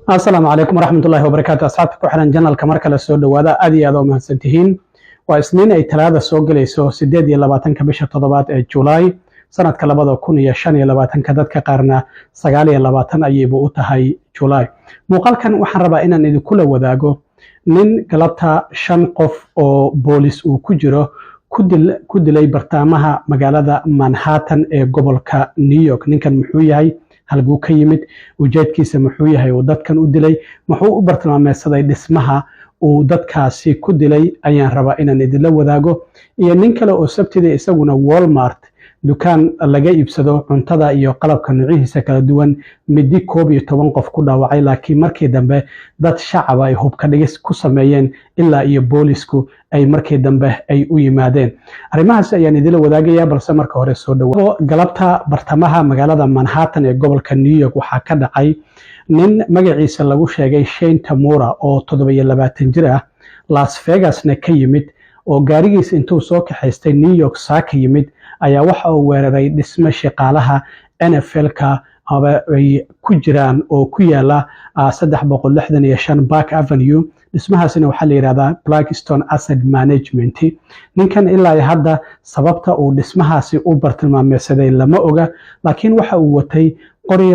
asalaamu calaykum waraxmatullaahi wabarakaatu. asxaabta ku xiran janalka mar kale soo dhowaada, aad iyo aad oo mahadsantihiin. waa isniin ay talaada soo gelayso 8 bisha 7 ee Juulaay sanadka 2025, dadka qaarna 29 ayayba u tahay Juulaay. muuqaalkan waxaan rabaa inaan idinkula wadaago nin galabta 5 qof oo boolis uu ku jiro ku dilay bartamaha magaalada Manhattan ee gobolka New York. ninkan muxuu yahay, halkuu ka yimid, ujeedkiisa muxuu yahay oo dadkan u dilay, muxuu u bartilmaameedsaday dhismaha uu dadkaasi ku dilay ayaan rabaa inaan idinla wadaago. iyo nin kale oo sabtida isaguna Walmart, dukaan laga iibsado cuntada iyo qalabka nuucihiisa kala duwan, midi 11 qof ku dhaawacay, laakiin markii dambe dad shacab ay hubka dhigis ku sameeyeen ilaa iyo boolisku ay markii dambe ay u yimaadeen. arrimahaas ayaan idinla wadaagayaa, balse marka hore soo dhawaado. galabta bartamaha magaalada Manhattan ee gobolka New York waxaa ka dhacay nin magaciisa lagu sheegay Shane Tamura oo 27 jir ah, Las Vegasna ka yimid, oo gaarigiisa intuu soo kaxaystay New York ka yimid, ayaa waxa uu weeraray dhisme shaqaalaha NFL-ka ay ku jiraan oo ku yaala 365 Park Avenue. dhismahaasina waxaa la yidhahdaa Blackstone Asset Management. ninkan ilaa hadda sababta uu dhismahaasi u bartilmaameedsaday lama oga, laakiin waxa uu watay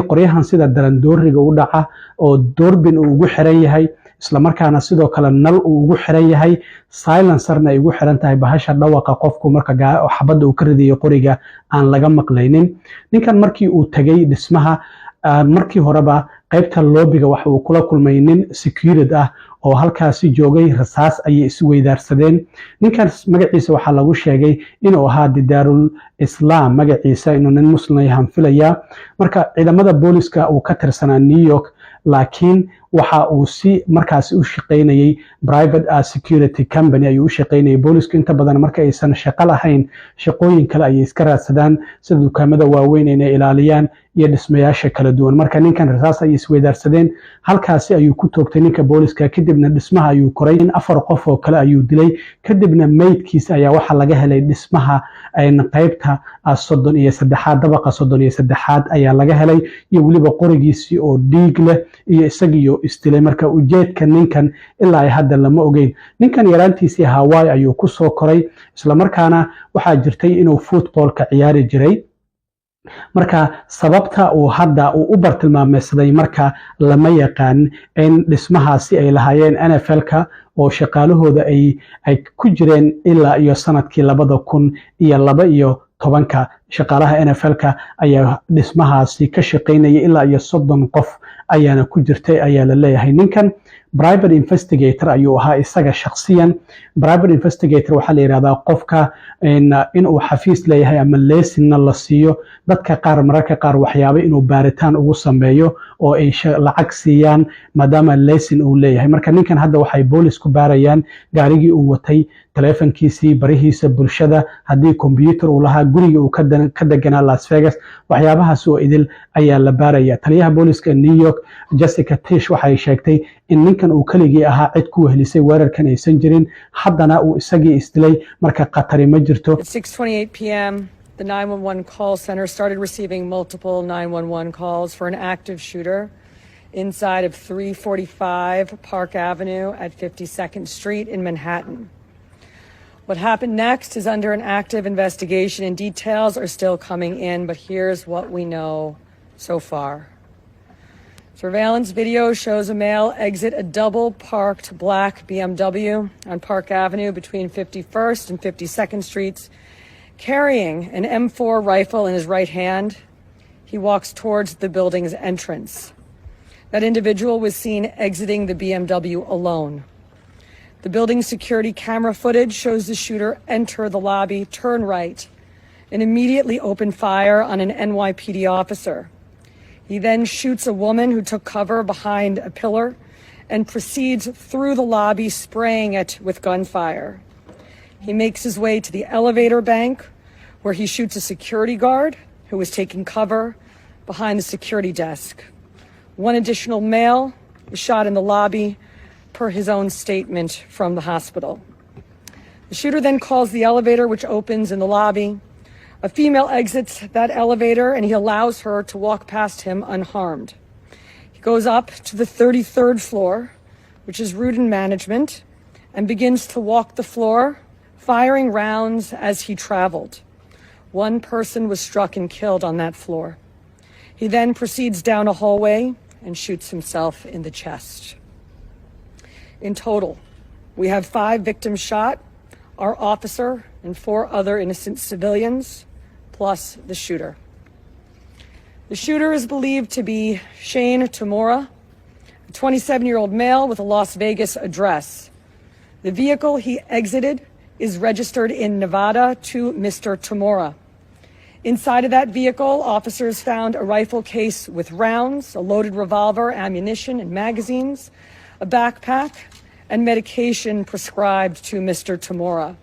qoryahan sida darandooriga u dhaca oo doorbin uu ugu xiran yahay, isla markaana sidoo kale nal uu ugu xiran yahay, silencerna ay ugu xiran tahay bahasha dhawaqa qofku marka xabadda uu ka ridayo qoriga aan laga maqlaynin. ninkan markii uu tagay dhismaha, markii horeba qaybta loobiga waxa uu kula kulmay nin security ah oo halkaasi joogay, rasaas ayay isu weydaarsadeen. ninkan magaciisa waxaa lagu sheegay inuu ahaa Didaarul Islaam, magaciisa inuu nin muslim yahan filayaa. marka ciidamada booliska uu ka tirsanaa New York, laakiin waxa uu si markaasi u shaqaynayay private security company ayuu u shaqaynayay. boolisku inta badan marka aysan shaqo lahayn, shaqooyin kale ayay iska raadsadaan, sida dukaamada waaweyn inay ilaaliyaan iyo dhismayaasha kala duwan. marka ninkan rasaas ayay isweydaarsadeen, halkaasi ayuu ku toogtay ninka booliska, kadibna dhismaha ayuu koray. 4 qof oo kale ayuu dilay, kadibna meydkiisa ayaa waxaa laga helay dhismaha qaybta 33 dabaqa 33 ayaa laga helay, iyo weliba qorigiisii oo dhiig leh iyo isagiyo isdilay. marka ujeedka ninkan ilaa ay hadda lama ogeyn. ninkan yaraantiisii Hawaii ayuu ku soo koray, isla markaana waxaa jirtay inuu footballka ciyaari jiray. marka sababta uu hadda u bartilmaameedsaday marka lama yaqaan. in dhismahaasi ay lahaayeen NFL-ka oo shaqaalahooda ay ku jireen ilaa iyo sanadkii 2012. shaqaalaha NFL-ka ayaa dhismahaasi ka shaqaynaya, ilaa iyo 30 qof ayaana ku jirtay ayaa la leeyahay. ninkan private investigator ayuu ahaa isaga shakhsiyan. private investigator waxaa la yidhahdaa qofka inuu xafiis leeyahay ama leesinna la siiyo dadka qaar, mararka qaar waxyaabo inuu baaritaan ugu sameeyo oo ay lacag siiyaan maadaama leesin uu leeyahay. marka ninkan hadda waxay boolis ku baarayaan gaarigii uu watay, taleefankiisii, barihiisa bulshada, haddii combyuutar uu lahaa, guriga uu ka deganaa Las Vegas, waxyaabahaas oo idil ayaa la baaraya. taliyaha booliska New York Jessica Tisch waxay sheegtay in ninkan uu keligii ahaa, cid ku wehlisay weerarkan aysan jirin, haddana uu isagii isdilay, marka khatari ma jirto. At 6:28 p.m. the 911 call center started receiving multiple 911 calls for an active shooter inside of 345 Park Avenue at 52nd Street in Manhattan. What happened next is under an active investigation and details are still coming in, but here's what we know so far. Surveillance video shows a male exit a double-parked black BMW on Park Avenue between 51st and 52nd Streets, carrying an M4 rifle in his right hand. He walks towards the building's entrance. That individual was seen exiting the BMW alone. The building's security camera footage shows the shooter enter the lobby, turn right, and immediately open fire on an NYPD officer. He then shoots a woman who took cover behind a pillar and proceeds through the lobby, spraying it with gunfire. He makes his way to the elevator bank, where he shoots a security guard who was taking cover behind the security desk. One additional male was shot in the lobby, per his own statement from the hospital. The shooter then calls the elevator, which opens in the lobby. A female exits that elevator, and he allows her to walk past him unharmed. He goes up to the 33rd floor, which is Rudin Management, and begins to walk the floor, firing rounds as he traveled. One person was struck and killed on that floor. He then proceeds down a hallway and shoots himself in the chest. In total, we have 5 victims shot, our officer and 4 other innocent civilians, plus the shooter. The shooter is believed to be Shane Tamura, a 27-year-old male with a Las Vegas address. The vehicle he exited is registered in Nevada to Mr. Tamura. Inside of that vehicle, officers found a rifle case with rounds, a loaded revolver, ammunition, and magazines, a backpack, and medication prescribed to Mr. Tamura.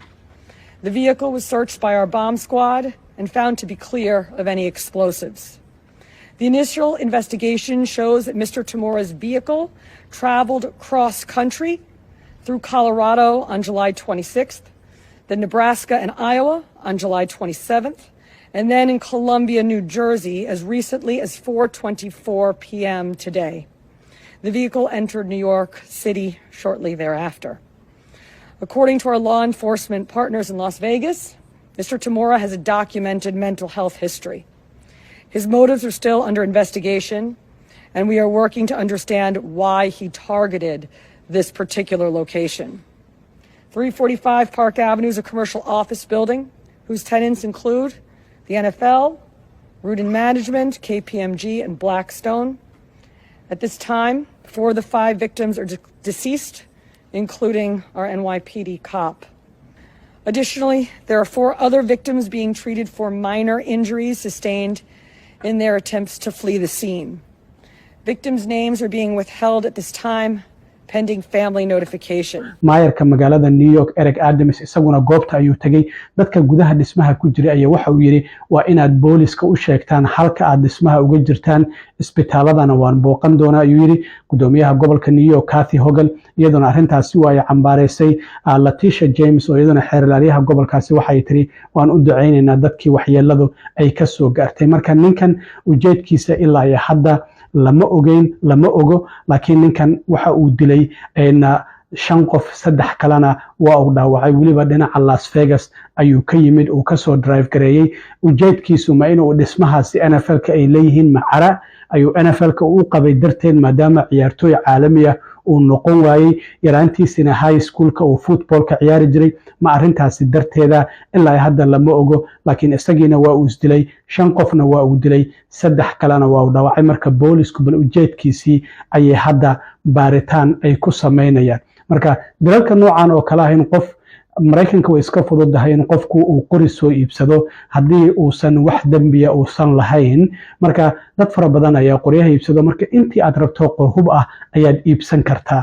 The vehicle was searched by our bomb squad and found to be clear of any explosives. The initial investigation shows that Mr. Tamura's vehicle traveled cross-country through Colorado on July 26th, then Nebraska and Iowa on July 27th, and then in Columbia, New Jersey, as recently as 4:24 p.m. today. The vehicle entered New York City shortly thereafter. According to our law enforcement partners in Las Vegas, Mr. Tamura has a documented mental health history. His motives are still under investigation, and we are working to understand why he targeted this particular location. 345 Park Avenue is a commercial office building whose tenants include the NFL, Rudin Management, KPMG, and Blackstone. At this time, 4 of the 5 victims are deceased, including our NYPD cop. Additionally, there are 4 other victims being treated for minor injuries sustained in their attempts to flee the scene. Victims' names are being withheld at this time, pending family notification. maayarka magaalada New York Eric Adams isaguna goobta ayuu tagay dadka gudaha dhismaha ku jiray ayaa waxa uu yiri waa inaad booliska u sheegtaan halka aad dhismaha uga jirtaan isbitaaladana waan booqan doonaa ayuu yiri gudoomiyaha gobolka New York Kathy Hochul iyaduna arintaasi waa ay cambaareysay Letitia James oo iyaduna xeerlaaliyaha gobolkaasi waxay tiri waan u duceynaynaa dadkii waxyeeladu ay ka soo gaartay marka ninkan ujeedkiisa ilaa iyo hadda lama ogo laakiin ninkan waxa uu dilay 5 qof 3 kalena waa uu dhaawacay waliba dhinaca Las Vegas ayuu ka yimid uu ka soo drive gareeyay ujeedkiisu ma inuu dhismahaasi NFL-ka ay leeyihiin macara ayuu NFL-ka u qabay darteed maadaama ciyaartooy caalami ah uu noqon waayay yaraantiisina high school-ka uu football-ka ciyaari jiray ma arintaasi darteeda ilaa hadda lama ogo laakiin isagiina waa uu isdilay 5 qofna waa uu dilay 3 kalena waa uu dhaawacay marka boolisku bal ujeedkiisii ayay hadda baaritaan ay ku sameynayaan marka dalalka noocan oo kala ahayn qof Mareykanka way iska fududahay in qofku uu qori soo iibsado hadii uusan wax dambiya uusan lahayn marka dad fara badan ayaa qoryaha iibsado marka intii aad rabto qorhub ah ayaad iibsan kartaa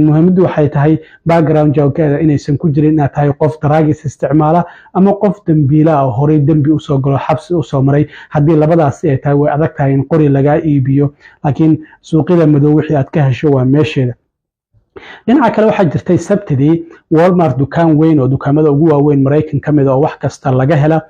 muhiimadu waxay tahay background joogada inaysan ku jirin inaad tahay qof daraagis isticmaala ama qof dambiila ah horay dambi u soo galo xabsi u soo maray hadii labadaas ay tahay way adag tahay in qori laga iibiyo laakiin suuqyada madow wixii aad ka hesho waa meesheeda dhinaca kale waxaa jirtay Sabtidii Walmart dukaan weyn oo dukaamada ugu waaweyn Mareykan kamid oo wax kasta laga hela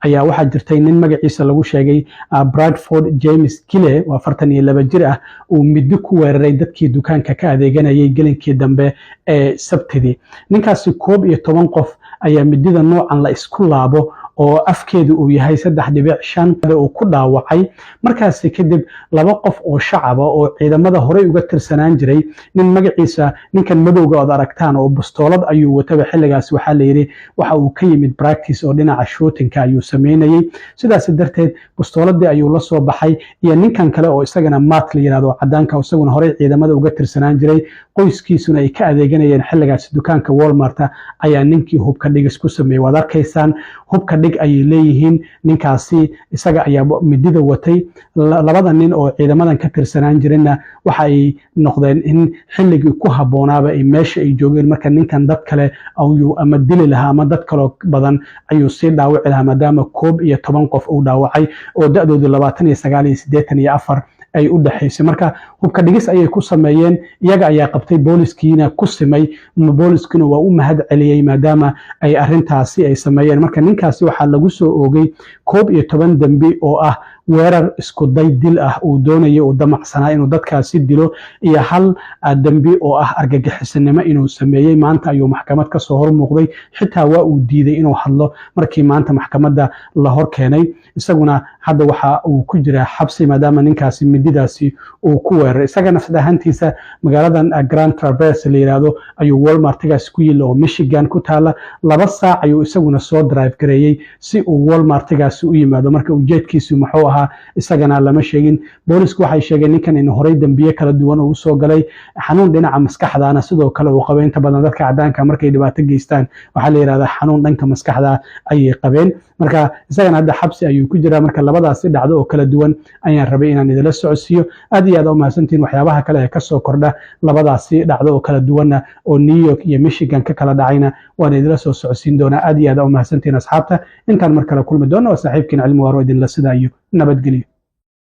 ayaa waxaa jirtay nin magaciisa lagu sheegay Bradford James Kille waa 42 jir ah oo mid ku weeraray dadkii dukaanka ka adeeganayay gelinkii dambe ee Sabtidii ninkaasi 11 qof ayaa midida noocan la isku laabo oo afkeedu uu yahay 3.5 oo ku dhaawacay markaas kadib 2 qof oo shacab oo ciidamada hore uga tirsanaan jiray nin magaciisa ninkan madowga oo aragtaan oo bastoolad ayuu watay xilligaas waxa la yiri waxa uu ka yimid practice oo dhinaca shootinka ayuu sameeyay sidaas darteed bastooladii ayuu la soo baxay iyo ninkan kale oo isagana Matt la yiraahdo cadaanka isaguna hore ciidamada uga tirsanaan jiray qoyskiisuna ay ka adeeganayeen xilligaas dukaanka Walmart ayaa ninkii hubka dhigis ku sameeyay wada arkaysan hubka dhig ay leeyihiin ninkaasi isaga ayaa midida watay labada nin oo ciidamadan ka tirsanaan jirina waxa ay noqdeen in xilligii ku haboonaaba ay meesha ay joogeen marka ninkan dad kale ayuu ama dili lahaa ama dad kale badan ayuu si dhaawac lahaa maadaama 11 qof uu dhaawacay oo da'doodu 29 iyo 84 ay u dhaxaysay marka hubka dhigis ayay ku sameeyeen iyaga ayaa qabtay booliskiina ku simay booliskuna waa u mahad celiyay maadaama ay arintaasi ay sameeyeen marka ninkaasi waxa lagu soo oogay 11 dambi oo ah weerar isku day dil ah uu doonayay uu damacsanaa inuu dadkaasi dilo iyo hal dambi oo ah argagixisanimo inuu sameeyey maanta ayuu maxkamad ka soo hor muuqday xitaa waa uu diiday inuu hadlo markii maanta maxkamadda la hor keenay isaguna hadda waxa uu ku jiraa xabsi maadaama ninkaasi mididaasi uu ku weeraray isaga nafsad ahaantiisa magaaladan Grand Traverse la yiraahdo ayuu Walmartgaas ku yil oo Michigan ku taala 2 saac ayuu isaguna soo drive gareeyay si uu Walmartgaas u yimaado marka ujeedkiisu muxuu ahaa isagana lama sheegin boolisku waxay sheegeen ninkan in horay dambiye kala duwan uu soo galay xanuun dhinaca maskaxdaana sidoo kale uu qabay inta badan dadka cadaanka markay dhibaato geystaan waxa la yiraahdaa xanuun dhanka maskaxda ay qabeen marka isagana hadda xabsi ayuu ku jiraa marka labadaasi dhacdo oo kala duwan ayaan rabay inaan idila socodsiiyo aad iyo aad u mahadsantiin waxyaabaha kale ee ka soo kordha labadaasi dhacdo oo kala duwan oo New York iyo Michigan ka kala dhacayna waan idila soo socodsiin doonaa aad iyo aad u mahadsantiin asxaabta intaan mar kale kulmi doono saaxiibkiin cilmi waaro idin la sidaayo nabadgelyo